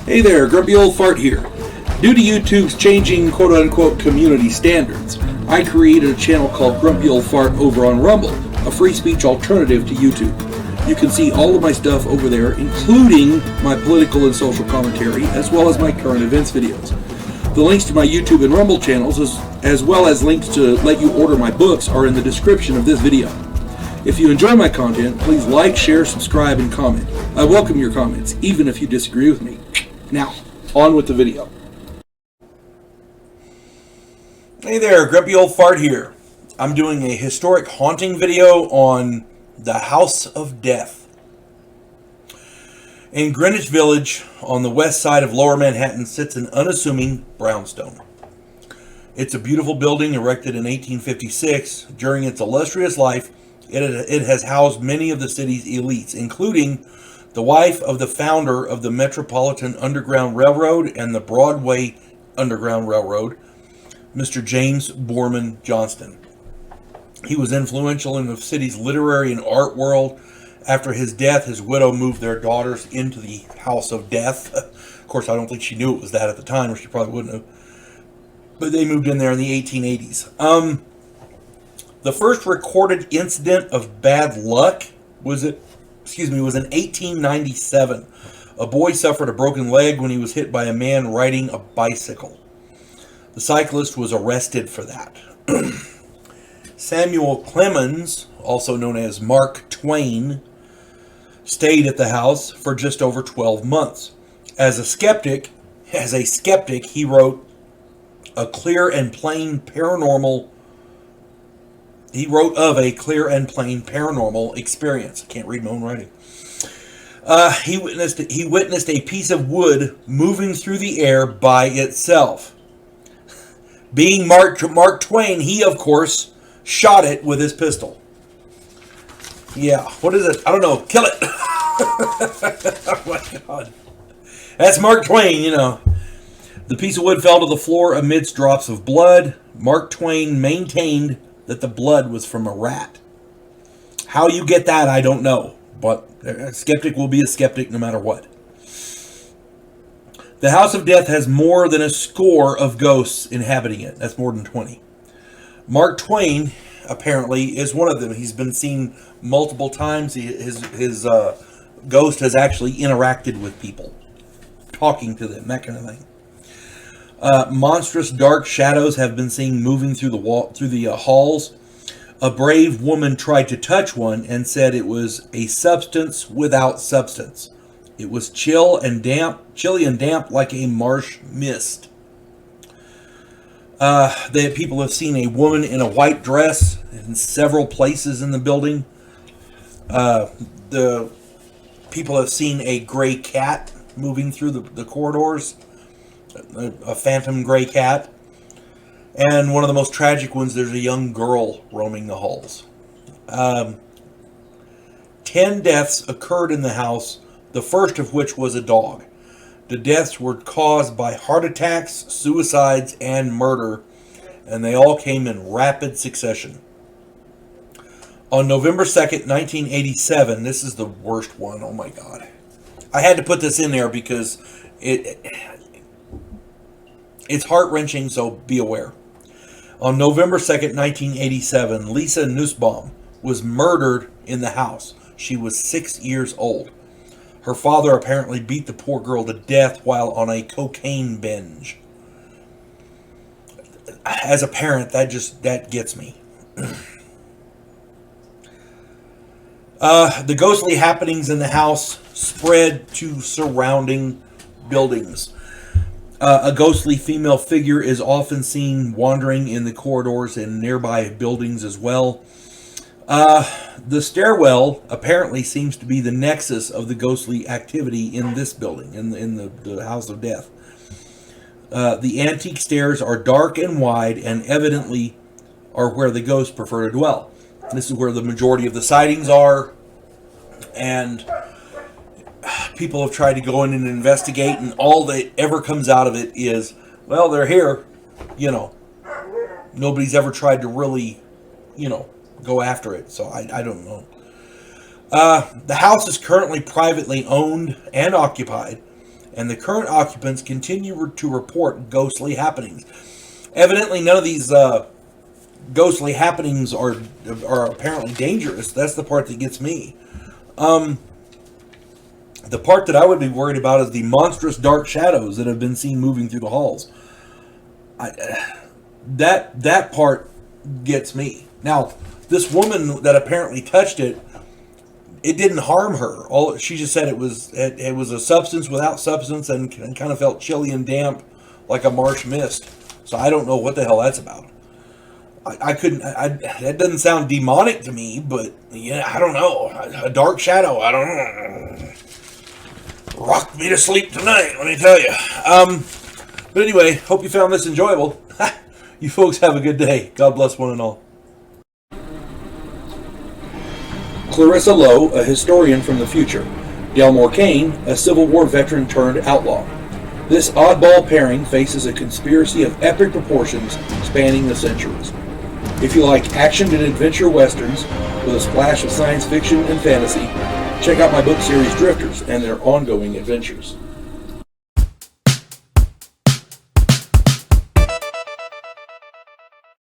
Hey there, Grumpy Old Fart here. Due to YouTube's changing quote-unquote community standards, I created a channel called Grumpy Old Fart over on Rumble, a free speech alternative to YouTube. You can see all of my stuff over there, including my political and social commentary, as well as my current events videos. The links to my YouTube and Rumble channels, as well as links to let you order my books, are in the description of this video. If you enjoy my content, please like, share, subscribe, and comment. I welcome your comments, even if you disagree with me. Now, on with the video. Hey there, Grumpy Old Fart here. I'm doing a historic haunting video on the House of Death. In Greenwich Village, on the west side of Lower Manhattan, sits an unassuming brownstone. It's a beautiful building erected in 1856. During its illustrious life, it has housed many of the city's elites, including the wife of the founder of the Metropolitan Underground Railroad and the Broadway Underground Railroad, Mr. James Borman Johnston. He was influential in the city's literary and art world. After his death, his widow moved their daughters into the House of Death. Of course, I don't think she knew it was that at the time, or she probably wouldn't have. But they moved in there in the 1880s. The first recorded incident of bad luck was in 1897. A boy suffered a broken leg when he was hit by a man riding a bicycle. The cyclist was arrested for that. Samuel Clemens, also known as Mark Twain, stayed at the house for just over 12 months. As a skeptic, he wrote of a clear and plain paranormal experience. I can't read my own writing. He witnessed a piece of wood moving through the air by itself. Being Mark Twain, he of course shot it with his pistol. Yeah, what is it? I don't know. Kill it. Oh my God. That's Mark Twain, you know. The piece of wood fell to the floor amidst drops of blood. Mark Twain maintained that the blood was from a rat. How you get that, I don't know. But a skeptic will be a skeptic no matter what. The House of Death has more than a score of ghosts inhabiting it. That's more than 20. Mark Twain, apparently, is one of them. He's been seen multiple times. His ghost has actually interacted with people, talking to them, that kind of thing. Monstrous dark shadows have been seen moving through the halls. A brave woman tried to touch one and said it was a substance without substance. It was chilly and damp like a marsh mist. People have seen a woman in a white dress in several places in the building. The people have seen a gray cat moving through the corridors. A phantom gray cat. And one of the most tragic ones, there's a young girl roaming the halls. 10 deaths occurred in the house, the first of which was a dog. The deaths were caused by heart attacks, suicides, and murder, and they all came in rapid succession. On November 2nd, 1987, this is the worst one, oh my God. I had to put this in there because it's heart-wrenching, so be aware. On November 2nd, 1987, Lisa Nussbaum was murdered in the house. She was 6 years old. Her father apparently beat the poor girl to death while on a cocaine binge. As a parent, that gets me. The ghostly happenings in the house spread to surrounding buildings. A ghostly female figure is often seen wandering in the corridors and nearby buildings as well. The stairwell apparently seems to be the nexus of the ghostly activity in this building, in the House of Death. The antique stairs are dark and wide and evidently are where the ghosts prefer to dwell. This is where the majority of the sightings are, and people have tried to go in and investigate, and all that ever comes out of it is, well, they're here, you know. Nobody's ever tried to really, go after it, so I don't know. The house is currently privately owned and occupied, and the current occupants continue to report ghostly happenings. Evidently, none of these ghostly happenings are apparently dangerous. That's the part that gets me. The part that I would be worried about is the monstrous dark shadows that have been seen moving through the halls. That part gets me. Now, this woman that apparently touched it, it didn't harm her. She just said it was a substance without substance and kind of felt chilly and damp, like a marsh mist. So I don't know what the hell that's about. I couldn't. That doesn't sound demonic to me, but yeah, I don't know. A dark shadow. I don't know. Rocked me to sleep tonight, let me tell you. But anyway, hope you found this enjoyable. You folks have a good day. God bless one and all. Clarissa Lowe, a historian from the future. Delmore Kane, a Civil War veteran turned outlaw. This oddball pairing faces a conspiracy of epic proportions spanning the centuries. If you like action and adventure westerns with a splash of science fiction and fantasy, check out my book series Drifters and their ongoing adventures.